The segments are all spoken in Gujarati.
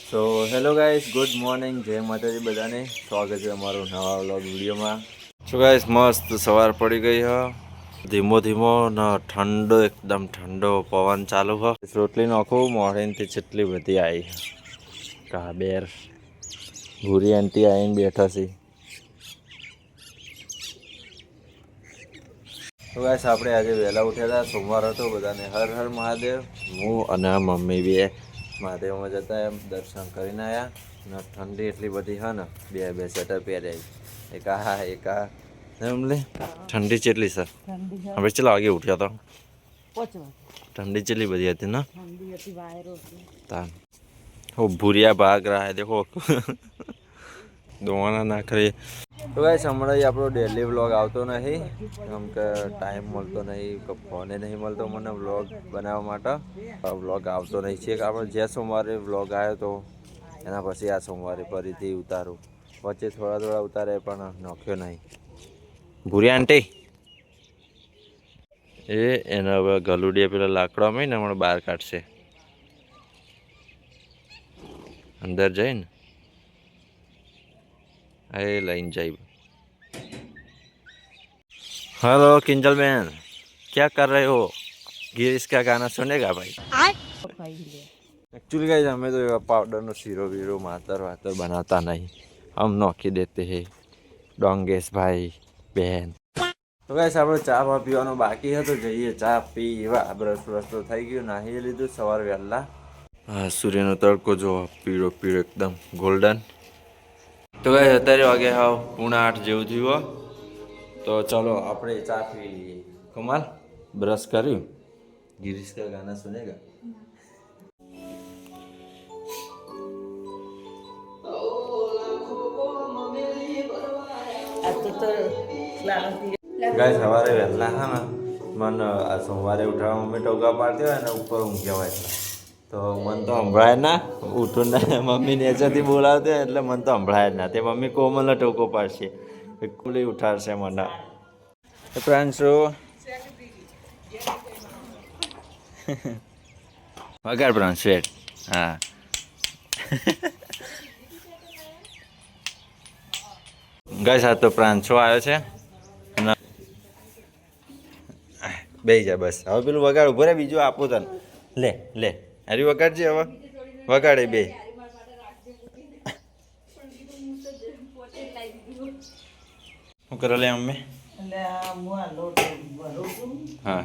So hello guys, good morning, જય માતાજી બધાને. સ્વાગત છે અમારું નવા વ્લોગ વિડીયોમાં. સો ગાઈસ, મસ્ત સવાર પડી ગઈ હ. ધીમો ધીમો ને ઠંડો, એકદમ ઠંડો પવન ચાલુ હ. રોટલી નાખું મોર્નિંગથી જેટલી બધી આવી કા બેર ભૂરી આંટી આવીને બેઠા છે. તો ગાઈસ, આપણે આજે વહેલા ઉઠ્યા હતા. સોમવાર હતો. બધાને હર હર મહાદેવ. હું અને મમ્મી બે મહાદેવમાં જતા એમ દર્શન કરીને આવ્યા. ને ઠંડી એટલી બધી હા ને, બે સ્વેટર પહેર્યા. એક એમ લે ઠંડી ચેટલી સર હવે ચલા વાગે ઉઠ્યા તો ઠંડી ચેટલી બધી હતી ને તાન હો ભૂરિયા ભાગ રહ્યા હે દેખો દોવાના નાખરી. તો ગાઈસ, હમણાં આપણો ડેલી વ્લોગ આવતો નહીં કેમ કે ટાઈમ મળતો નહીં, ફોને નહીં મળતો મને વ્લોગ બનાવવા માટે. વ્લોગ આવતો નહીં છે. આપણે જે સોમવારે વ્લોગ આવ્યો તો એના પછી આ સોમવારે ફરીથી ઉતારું. વચ્ચે થોડા ઉતારે પણ નાખ્યો નહીં. ભૂરી આંટી એને હવે ગલુડિયા પેલા લાકડામાં ને હમણાં બહાર કાઢશે. અંદર જઈને એ લઈને જાય. हेलो किंजल बहन, क्या कर रहे हो? गिरीश का गाना सुनेगा भाई? एक्चुअली गाइस, हमें तो पाउडर नो सीरो वीरो मातर वातर बनाता नहीं, हम नौकी देते हैं डोंगेश भाई बहन. તો ગાઈસ, આપણે ચા પીવાનો બાકી હતો, જઈએ ચા પીવા. બ્રશ તો થઈ ગયું, નાહી લીધું સવાર વહેલા. હા, સૂર્યનો તડકો જો પીળો પીળો એકદમ ગોલ્ડન. તો ગાઈસ, અત્યારે વાગે હા 7:30 જેવું થયું. તો ચલો આપણે ચા પી લઈએ. કમાલ બ્રશ કર્યું. गिरीश का गाना सुनेगा? ગાઈસ, સવારે વહેલા હા ને મને આ સોમવારે ઉઠાવવા મમ્મી ટોકા પાડતી હોય ને ઉપર ઊંઘ્યા હોય એટલે તો મને તો સંભળાય ના. ઉઠું ને મમ્મી નેચરથી બોલાવતી હોય એટલે મને તો સંભળાય જ ના. તે મમ્મી કોમલને ટોકો પાડશે, કુલી ઉઠાડશે મને. પ્રાંશુ વગાડ પ્રાંશુ એડ. હા ગાઈસ, આ તો પ્રાંશુ આવ્યો છે. બેહી જા બસ. હવે પેલું વગાડ. ઉભો રે, બીજું આપું તને. લે લે હારી વગાડજે. હવે વગાડે બે. શું કરો લે મમ્મી? હા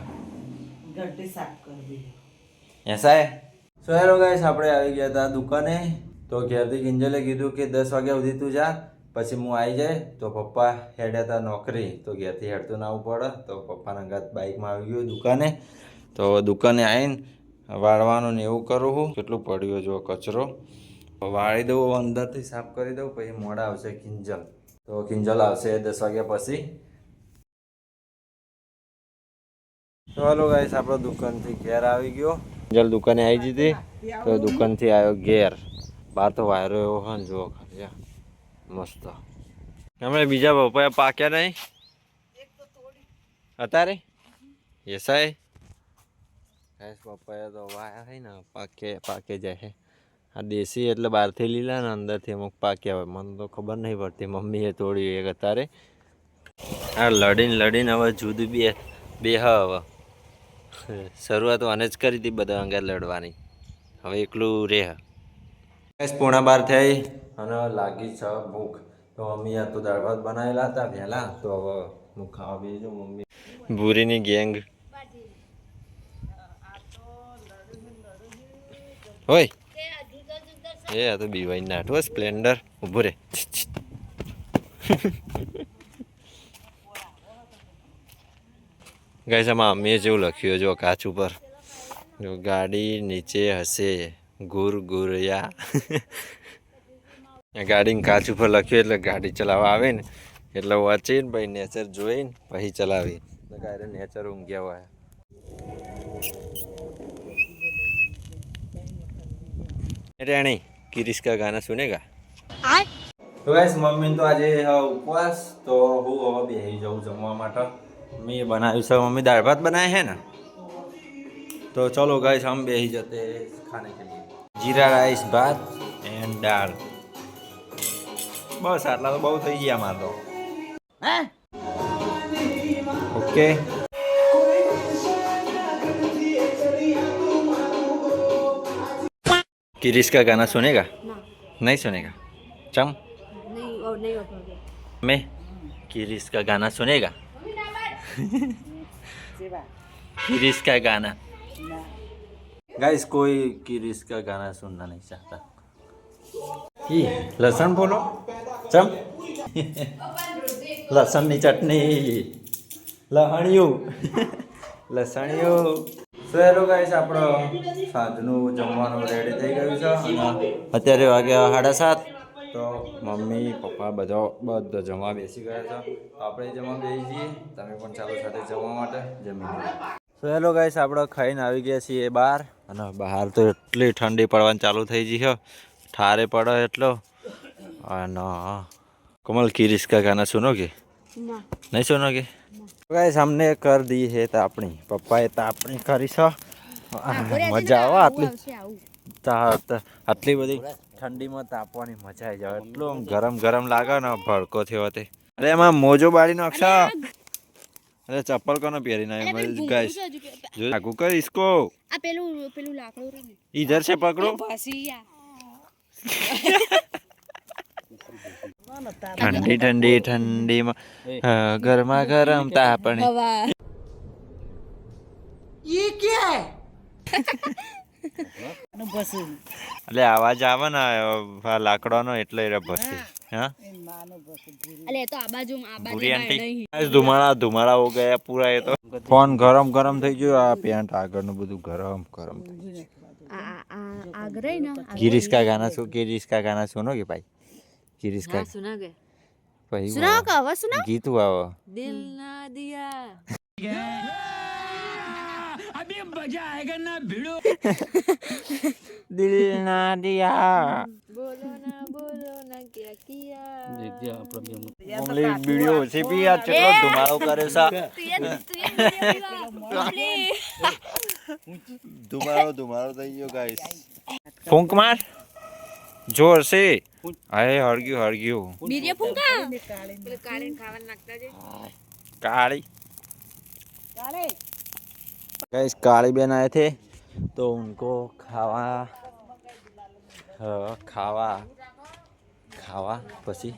એસા હે. સો હેલો ગાઈસ, આપણે આવી ગયા હતા દુકાને. તો ઘેરથી કિંજલે કીધું કે 10 વાગ્યા સુધી તું જા, પછી હું આવી જાય. તો પપ્પા હેડ્યા હતા નોકરી, તો ઘેરથી હેડતું ના આવવું પડે. તો પપ્પાના અંગાત બાઇકમાં આવી ગયું દુકાને. તો દુકાને આવીને વાળવાનું ને એવું કરું હું. કેટલું પડ્યું જો કચરો વાળી દઉં, અંદરથી સાફ કરી દઉં. પછી મોડા આવશે કિંજલ. તો કિંજલ આવશે 10 વાગ્યા પછી. તો હાલો ગાઈસ, આપણો દુકાનથી ઘેર આવી ગયો. કિંજલ દુકાને આવી જતી, તો દુકાનથી આવ્યો ઘેર. બહાર તો વાયરો એવો હોય ને જુઓ ખાલી મસ્ત. હમણાં બીજા પપ્પાયા પાક્યા નહીં અત્યારે એસાય. ગાઈસ, પપ્પાયા તો વાયા હોય ને પાકે જાય છે. આ દેશી એટલે બહારથી લીલા ને અંદરથી અમુક પાક્યા હોય. મને તો ખબર નહીં પડતી. મમ્મીએ તોડી એક અત્યારે. આ લડીને હવે જુદું બે હવે શરૂઆત આને જ કરી હતી બધા અંગે લડવાની. હવે એકલું રે. 11:15 થઈ અને લાગી છે ભૂખ. તો મમ્મી આ તો દાળ ભાત બનાવેલા હતા પહેલાં. તો હવે હું ખાવા બેસી મમ્મી ભૂરીની ગેંગ. હોય એ આ તો બીવાઈ નાઠો સ્પ્લેન્ડર. ઊભો રે. ગાઈસ, આમાં મેં જેવું લખ્યું જો કાચ ઉપર, જો ગાડી નીચે હશે ગુરયા. ગાડીને કાચ ઉપર લખ્યું એટલે ગાડી ચલાવવા આવે ને એટલે વાંચીને પછી નેચર જોઈને પછી ચલાવી. નેચર ઊંઘ્યા હોય. રેણી गिरीश का गाना सुनेगा? તો ગાઈસ, મમ્મી તો આજે ઉપવાસ. તો હું હવે બેસી જાઉં જમવા માટે. મમ્મીએ બનાવ્યું છે. મમ્મી દાળ ભાત બનાવે છે ને. तो चलो गाइस, हम बेही जाते खाने के लिए. जीरा राइस भात એન્ડ દાળ. બસ આટલા તો બહુ થઈ ગયા મારે તો. ઓકે. किरिश का गाना सुनेगा? नहीं सुनेगा. चम नहीं और नहीं हो पाएगा. मैं किरिश का गाना सुनेगा? किरिश का गाना. गाइस कोई किरिश का गाना सुनना नहीं चाहता. ये लहसुन बोलो. चम लहसुन ની ચટણી લહણિયું લસણિયું. તો હેલો ગાઈસ આપણો સાંજનું જમવાનું રેડી થઈ ગયું છે અને અત્યારે વાગ્યા 7:30. તો મમ્મી પપ્પા બધા જમવા બેસી ગયા છે. આપણે જમવા બેસી જઈએ. તમે પણ ચાલો સાથે જમવા માટે જમી. તો હેલો ગાઈસ આપણે ખાઈને આવી ગયા છીએ બહાર અને બહાર તો એટલી ઠંડી પડવાની ચાલુ થઈ ગઈ છે. ઠારે પડે એટલો. અને कमल किरिश का गाना सुनोगे? नहीं सुनोगे? गाइस हमने कर दी है तापणी. पप्पाए तापणी કરી છે. મજા આવે આટલી બધી ઠંડીમાં તાપવાની મજા આવી જાય. એટલું ગરમ ગરમ લાગે ને ભડકો થયો તે. અરે એમાં મોજો બાળી નાખશો. અરે ચપ્પલ કોને પહેરી ના ગાઈસ જો લાગુ કર इसको. આ પેલું લાકડું રે ને इधर से पकड़ो. ठंडी ठंडी ठंडी में गर्मा गर्म तापणी. ये क्या है? એટલે આવાજ આવે ને લાકડાનો એટલે એ ભસી. हाँ અલે તો આ બાજુ बुरी आंटी धुमाड़ा हो गया पूरा. ये तो फोन गरम गरम થઈ ગયો. આ પેન્ટ આગળનું બધું ગરમ ગરમ થઈ ગયું. आगरे ना किरिश का गाना सुनोगे भाई? किरिश का सुनागे भाई सुनाओ का आवाज सुना गीत हुआ वो दिल ना दिया अभी मजा आएगा ना भिड़ो. दिल ना दिया बोलो ना क्या किया ઓમલી વિડિયો છે બી આ ચેટલો ધુમાડો કરે છે. ધુમાડો થઈ ગયો ગાઈસ. ફૂંક માર જોર से. આય હળગ્યું બીરિયા ફૂંકા પેલે કાળીને ખાવાનું નાખતા છે. काली गाइस काली बहन आए थे तो उनको खावा પછી